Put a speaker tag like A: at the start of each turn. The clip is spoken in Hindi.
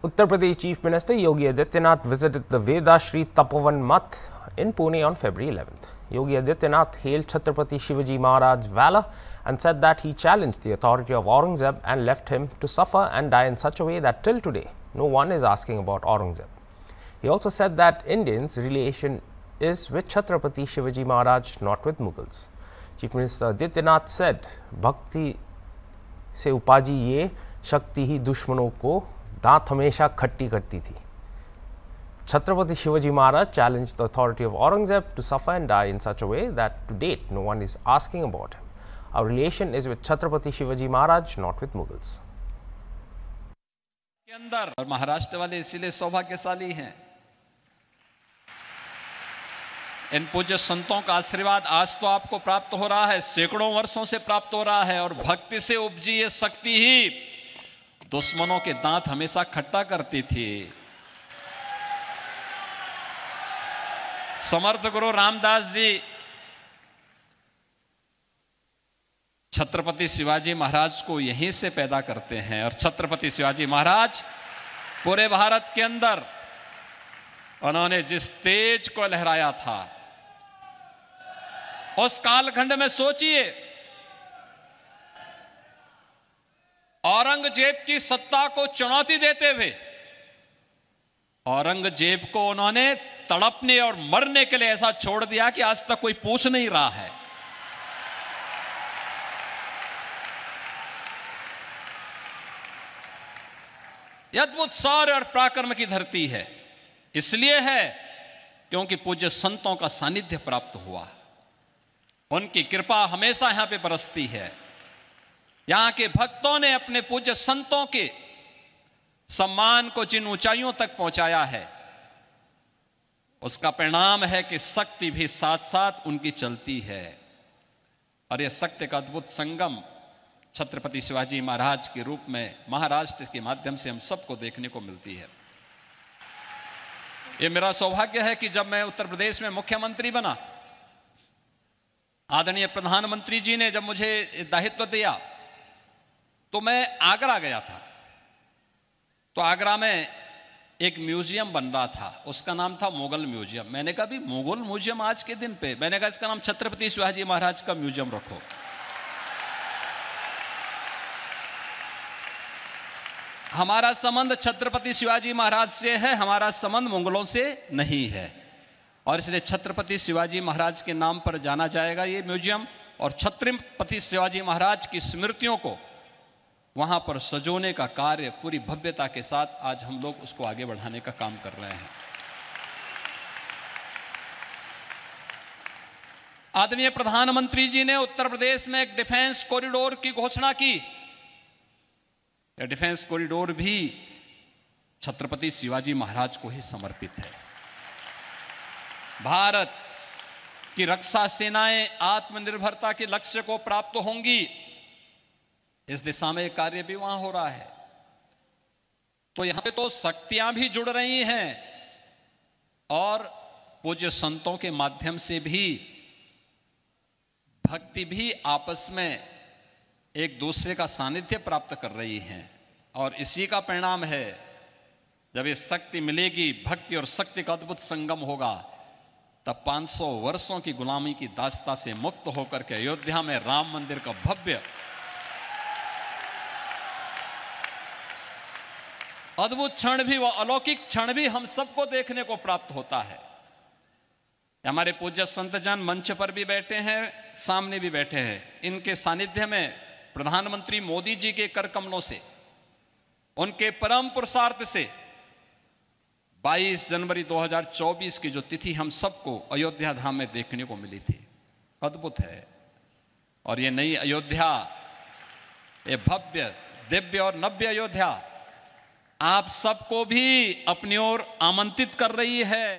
A: Uttar Pradesh Chief Minister Yogi Adityanath visited the Vedashri Tapovan Math in Pune on February 11th. Yogi Adityanath hailed Chhatrapati Shivaji Maharaj's valor and said that he challenged the authority of Aurangzeb and left him to suffer and die in such a way that till today no one is asking about Aurangzeb. He also said that Indians' relation is with Chhatrapati Shivaji Maharaj, not with Mughals. Chief Minister Adityanath said, "Bhakti se upaji ye shakti hi dushmanon ko दांत हमेशा खट्टी करती थी." Chhatrapati Shivaji Maharaj challenged the authority of Aurangzeb to suffer and die in such a way that to date no one is asking about him. Our relation is with Chhatrapati Shivaji Maharaj, not with Mughals.
B: के अंदर और महाराष्ट्र वाले इसीलिए सौभाग्यशाली हैं। इन पूज्य संतों का आशीर्वाद आज तो आपको प्राप्त हो रहा है, सैकड़ों वर्षों से प्राप्त हो रहा है। और भक्ति से उपजी ये शक्ति ही दुश्मनों के दांत हमेशा खट्टा करती थी। समर्थ गुरु रामदास जी छत्रपति शिवाजी महाराज को यहीं से पैदा करते हैं और छत्रपति शिवाजी महाराज पूरे भारत के अंदर उन्होंने जिस तेज को लहराया था, उस कालखंड में सोचिए, औरंगजेब की सत्ता को चुनौती देते हुए औरंगजेब को उन्होंने तड़पने और मरने के लिए ऐसा छोड़ दिया कि आज तक कोई पूछ नहीं रहा है। यह अद्भुत शौर्य और पराक्रम की धरती है। इसलिए है क्योंकि पूज्य संतों का सानिध्य प्राप्त हुआ, उनकी कृपा हमेशा यहां पे बरसती है। यहां के भक्तों ने अपने पूज्य संतों के सम्मान को जिन ऊंचाइयों तक पहुंचाया है, उसका परिणाम है कि शक्ति भी साथ साथ उनकी चलती है। और यह शक्ति का अद्भुत संगम छत्रपति शिवाजी महाराज के रूप में महाराष्ट्र के माध्यम से हम सबको देखने को मिलती है। यह मेरा सौभाग्य है कि जब मैं उत्तर प्रदेश में मुख्यमंत्री बना, आदरणीय प्रधानमंत्री जी ने जब मुझे दायित्व दिया तो मैं आगरा गया था। तो आगरा में एक म्यूजियम बन रहा था, उसका नाम था मुगल म्यूजियम। मैंने कहा भी मुगल म्यूजियम आज के दिन पे, मैंने कहा इसका नाम छत्रपति शिवाजी महाराज का म्यूजियम रखो। हमारा संबंध छत्रपति शिवाजी महाराज से है, हमारा संबंध मुगलों से नहीं है। और इसलिए छत्रपति शिवाजी महाराज के नाम पर जाना जाएगा ये म्यूजियम। और छत्रपति शिवाजी महाराज की स्मृतियों को वहां पर सजोने का कार्य पूरी भव्यता के साथ आज हम लोग उसको आगे बढ़ाने का काम कर रहे हैं। आदरणीय प्रधानमंत्री जी ने उत्तर प्रदेश में एक डिफेंस कॉरिडोर की घोषणा की। यह डिफेंस कॉरिडोर भी छत्रपति शिवाजी महाराज को ही समर्पित है। भारत की रक्षा सेनाएं आत्मनिर्भरता के लक्ष्य को प्राप्त होंगी, इस दिशा में कार्य भी वहां हो रहा है। तो यहां पे तो शक्तियां भी जुड़ रही हैं और पूज्य संतों के माध्यम से भी भक्ति भी आपस में एक दूसरे का सानिध्य प्राप्त कर रही हैं। और इसी का परिणाम है, जब ये शक्ति मिलेगी, भक्ति और शक्ति का अद्भुत संगम होगा, तब 500 वर्षों की गुलामी की दास्ता से मुक्त होकर के अयोध्या में राम मंदिर का भव्य अद्भुत क्षण भी, वह अलौकिक क्षण भी हम सबको देखने को प्राप्त होता है। हमारे पूज्य संतजन मंच पर भी बैठे हैं, सामने भी बैठे हैं। इनके सानिध्य में प्रधानमंत्री मोदी जी के कर कमलों से, उनके परम पुरुषार्थ से 22 जनवरी 2024 की जो तिथि हम सबको अयोध्या धाम में देखने को मिली थी, अद्भुत है। और ये नई अयोध्या, ये भव्य दिव्य और नव्य अयोध्या आप सबको भी अपनी ओर आमंत्रित कर रही है।